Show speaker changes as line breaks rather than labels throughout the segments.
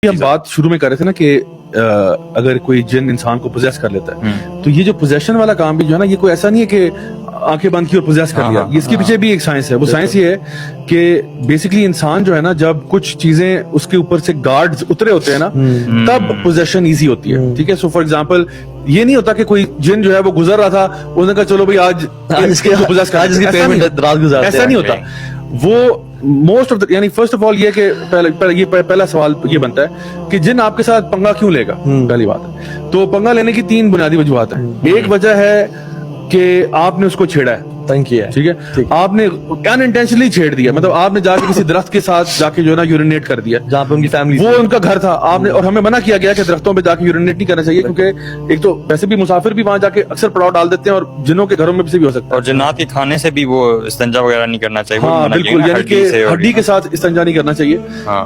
हम बात शुरू में कर रहे थे ना कि अगर कोई जिन इंसान को पोजेस कर लेता है तो ये जो पोजेशन वाला काम भी जो है ना, ये कोई ऐसा नहीं है कि आंखें बंद की और पोजेस कर लिया। इसके पीछे भी एक साइंस है। वो साइंस ये है कि बेसिकली इंसान जो है ना, जब कुछ चीजें उसके ऊपर से गार्ड्स उतरे होते हैं ना, तब पोजेशन इजी होती है। ठीक है। सो फॉर एग्जांपल ये नहीं होता कि कोई जिन जो है वो गुजर रहा था, उसने कहा चलो भाई आज इसके पोजेस कर, ऐसा नहीं होता। वो मोस्ट ऑफ द, यानी फर्स्ट ऑफ ऑल ये कि पहला सवाल ये बनता है कि जिन आपके साथ पंगा क्यों लेगा। पहली बात है तो पंगा लेने की 3 बुनियादी वजूहात हैं। एक वजह है कि आपने उसको छेड़ा है, तंग किया है। ठीक है। आपने अनइंटेंशनली छेड़ दिया, मतलब आपने जाके किसी दरख्त के साथ जाके जो है ना यूरिनेट कर दिया, जहाँ पे उनकी फैमिली, वो उनका घर था। आपने, और हमें मना किया गया कि दरख्तों पे जाके यूरिनेट नहीं करना चाहिए, क्योंकि एक तो वैसे भी मुसाफिर भी वहां जाके अक्सर पड़ाव डाल देते हैं और जिन्हों के घरों में भी हो सकता है।
और जिन्नात के खाने से भी वो इस्तिंजा वगैरह नहीं करना चाहिए।
हाँ बिल्कुल, यानी कि हड्डी के साथ इस्तिंजा नहीं करना चाहिए।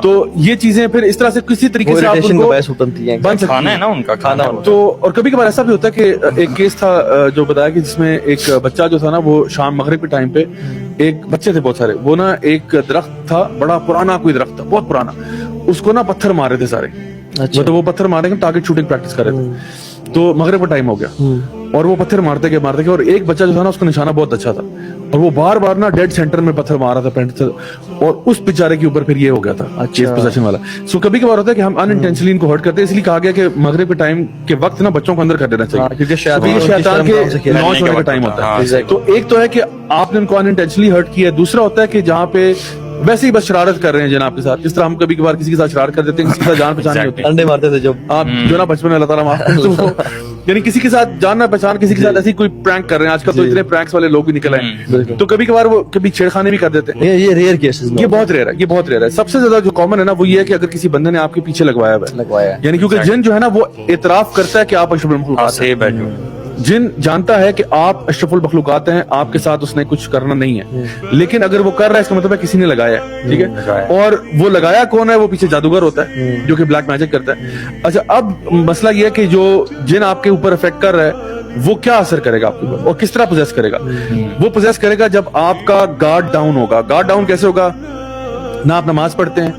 तो ये चीजें फिर इस तरह से किसी तरीके से
खाना है ना उनका खाना।
तो और कभी कभार ऐसा भी होता है कि एक केस था जो बताया कि जिसमें एक बच्चा जो था ना, वो शाम मगरिब के टाइम पे, एक बच्चे थे बहुत सारे, वो ना एक दरख्त था, बड़ा पुराना कोई दरख्त था, बहुत पुराना, उसको ना पत्थर मारे थे सारे। अच्छा। तो वो पत्थर मारेंगे, टारगेट शूटिंग प्रैक्टिस कर रहे थे। तो मगरिब का टाइम हो गया और वो पत्थर मारते गए और एक बच्चा जो था ना, उसका निशाना बहुत अच्छा था और वो बार बार ना डेड सेंटर में पत्थर मार रहा था पेंट से, और उस बेचारे के ऊपर फिर ये हो गया था चेस पोजीशन वाला। सो कभी कभार होता है कि हम अनइंटेंशनली इनको हर्ट करते हैं, इसलिए कहा गया कि मगरिब के टाइम के वक्त ना बच्चों को अंदर कर देना चाहिए, क्योंकि शैतान के लॉन्च होने का टाइम होता है। तो एक तो है कि आपने उनको अनइंटेंशनली हर्ट किया, दूसरा होता है कि जहाँ पे वैसे ही बस शरारत कर रहे हैं जनाब के साथ, जिस तरह हम कभी कभार किसी के साथ शरारत कर देते हैं, किसी के साथ जान पहचान नहीं होती, अंडे मारते थे जब आप जो ना बचपन में, अल्लाह ताला माफ करे, यानी किसी के साथ जान पहचान, किसी के साथ ऐसी कोई प्रैंक कर रहे हैं। आजकल तो इतने प्रैंक्स वाले लोग भी निकल आए, तो कभी कभार वो कभी छेड़खानी भी कर देते हैं। ये रेयर केसेस, ये बहुत रेयर है, ये बहुत रेयर है। सबसे ज्यादा जो कॉमन है ना, वो ये है कि अगर किसी बंदे ने आपके पीछे लगवाया है, यानी क्योंकि जिन जो है ना, वो इतराफ करता है कि आप अशरफुल मखलूकात, जिन जानता है कि आप अशरफुल मखलूकात हैं, आपके साथ उसने कुछ करना नहीं है, लेकिन अगर वो कर रहा है इसका मतलब है किसी ने लगाया है। ठीक है। और वो लगाया कौन है? वो पीछे जादूगर होता है जो कि ब्लैक मैजिक करता है। अच्छा, अब मसला ये है कि जो जिन आपके ऊपर इफेक्ट कर रहा है, वो क्या असर करेगा आपके ऊपर और किस तरह पोजेस करेगा? वो पोजेस करेगा जब आपका गार्ड डाउन होगा। गार्ड डाउन कैसे होगा? ना आप नमाज पढ़ते हैं,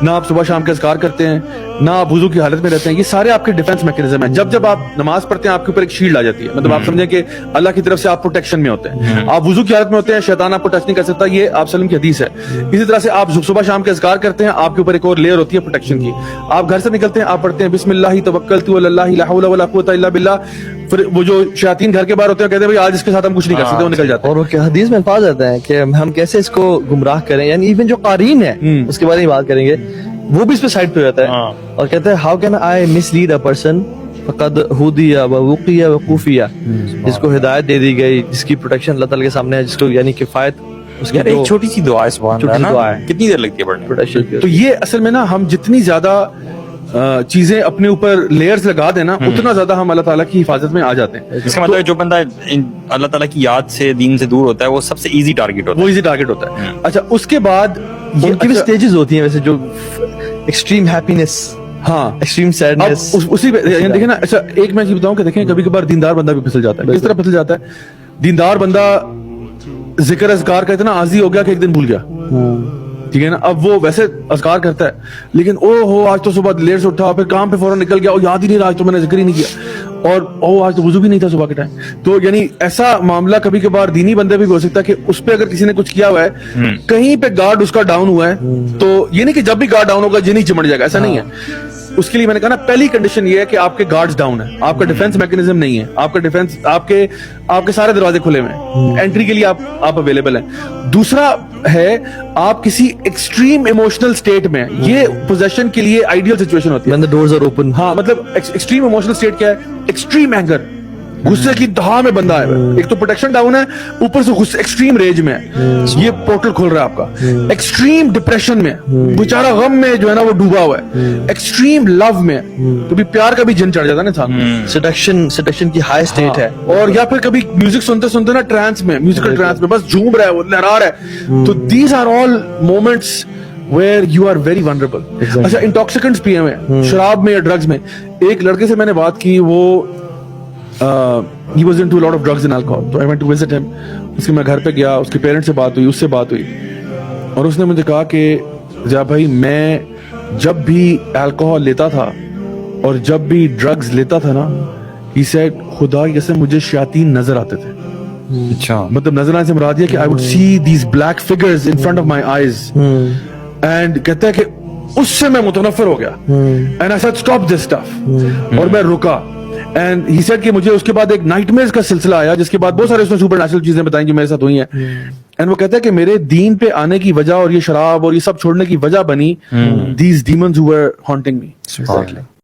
ना आप सुबह शाम के अज़कार करते हैं, ना आप वुज़ू की हालत में रहते हैं। ये सारे आपके डिफेंस मैकेनिज्म है। जब जब आप नमाज पढ़ते हैं, आपके ऊपर एक शील्ड आ जाती है, मतलब आप समझें कि अल्लाह की तरफ से आप प्रोटेक्शन में होते हैं। आप वुज़ू की हालत में होते हैं, शैतान आपको टच नहीं कर सकता, ये आप सल्लम की हदीस है। इसी तरह से आप सुबह शाम के अज़कार करते हैं, आपके ऊपर एक और लेयर होती है प्रोटेक्शन की। आप घर से निकलते हैं, आप पढ़ते हैं बिस्मिल्लाहि तवक्कलतु अलल्लाहि ला हौला वला कुव्वता इल्ला बिल्लाह। फिर वो जो शैतान घर के बाहर होते हैं, कहते हैं भाई आज इसके साथ हम कुछ नहीं कर सकते, वो निकल जाते हैं।
और वो हदीस में अल्फाज आता है कि हम कैसे इसको गुमराह करें, यानी इवन जो कारीन है उसके बारे में बात करेंगे, वो भी इस पे साइड पे जाता है और कहता है how can I mislead a person फकद हुदिया व वुकिया व कुफिया, जिसको हिदायत दे दी गई, जिसकी प्रोटेक्शन अल्लाह ताला के सामने है, जिसको यानी किफायत उसकी
एक छोटी सी दुआ है, सुभान अल्लाह, कितनी देर लगती है पढ़ने
प्रोटेक्शन।
तो ये असल में ना, हम जितनी ज्यादा चीजें अपने ऊपर लेयर्स लगा देना, उतना ज्यादा हम अल्लाह ताला की हिफाजत में आ जाते हैं।
इसका मतलब जो बंदा अल्लाह ताला की याद से, दीन से दूर होता है, वो सबसे इजी टारगेट होता है।
वो इजी टारगेट होता है। अच्छा, उसके बाद
उनकी भी स्टेजेस होती हैं वैसे, जो एक्सट्रीम हैप्पीनेस, हाँ एक्सट्रीम सैडनेस,
उसी देखिए ना। अच्छा, एक मैं बताऊं कि देखें कभी कभार दीनदार बंदा भी फिसल जाता है। किस तरह फिसल जाता है? दीनदार बंदा जिक्र अज़कार का इतना आज़ी हो गया कि एक दिन भूल गया। ठीक है ना। अब वो वैसे अज़कार करता है, लेकिन ओ हो आज तो सुबह लेट से उठा, फिर काम पे फौरन निकल गया, और याद ही नहीं रहा आज तो मैंने जिक्र ही नहीं किया, और ओ आज तो वुज़ू भी नहीं था सुबह के टाइम। तो यानी ऐसा मामला कभी कभार दीनी बंदे भी हो सकता है कि उस पे अगर किसी ने कुछ किया हुआ है, कहीं पे गार्ड उसका डाउन हुआ है, तो ये नहीं कि जब भी गार्ड डाउन होगा जिन ही चिमट जाएगा, ऐसा नहीं है। उसके लिए मैंने कहा ना, पहली कंडीशन ये है कि आपके गार्ड्स डाउन है, आपका डिफेंस मैकेनिज्म नहीं है, आपका डिफेंस, आपके सारे दरवाजे खुले हुए हैं, एंट्री के लिए आप अवेलेबल हैं। दूसरा है, आप किसी एक्सट्रीम इमोशनल स्टेट में, ये पोजेशन के लिए आइडियल सिचुएशन होती है।
When the doors are open.
हाँ, मतलब एक्सट्रीम इमोशनल स्टेट क्या है? एक्सट्रीम एंगर, गुस्से की दहा में बंदा है, एक तो प्रोटेक्शन डाउन है, ऊपर से गुस्से, एक्सट्रीम रेज में है, ये पोर्टल खुल रहा है आपका। एक्सट्रीम डिप्रेशन में, बेचारा गम में जो है ना वो डूबा हुआ है। एक्सट्रीम लव में, कभी प्यार का भी जिन चढ़ जाता है ना इंसान,
सेडक्शन की हाई स्टेट है।
और या फिर कभी म्यूजिक सुनते सुनते ना ट्रांस में, म्यूजिकल ट्रांस में बस झूम रहा है, वो लहरा रहा है। तो these are all moments where you are very vulnerable. अच्छा, इंटॉक्सिकेंट्स पिए हुए, शराब में या ड्रग्स में। एक लड़के से मैंने बात की, वो he was into a lot of drugs and alcohol, so I went to visit him. उसके मैं घर पे गया, उसके पेरेंट्स से बात हुई, उससे बात हुई, और उसने मुझे कहा कि जा भाई मैं جب بھی الکوہول لیتا تھا اور جب بھی ڈرگز لیتا تھا نا, he said خدا کی قسم مجھے شیاطین نظر آتے تھے.
اچھا,
مطلب نظر آنے سے مراد یہ کہ I would see these black figures in front of my eyes and کہتا ہے کہ اس سے میں متنفر ہو گیا. And I said stop this stuff. اور میں رکا. And he said کہ مجھے اس کے بعد ایک نائٹ میئرز کا سلسلہ آیا جس کے بعد بہت سارے اس میں سپر نیچرل چیزیں بتائیں جو میرے ساتھ ہوئی ہیں. اینڈ وہ کہتا ہے کہ میرے دین پہ آنے کی وجہ اور یہ شراب اور یہ سب چھوڑنے کی وجہ بنی these demons who were haunting me.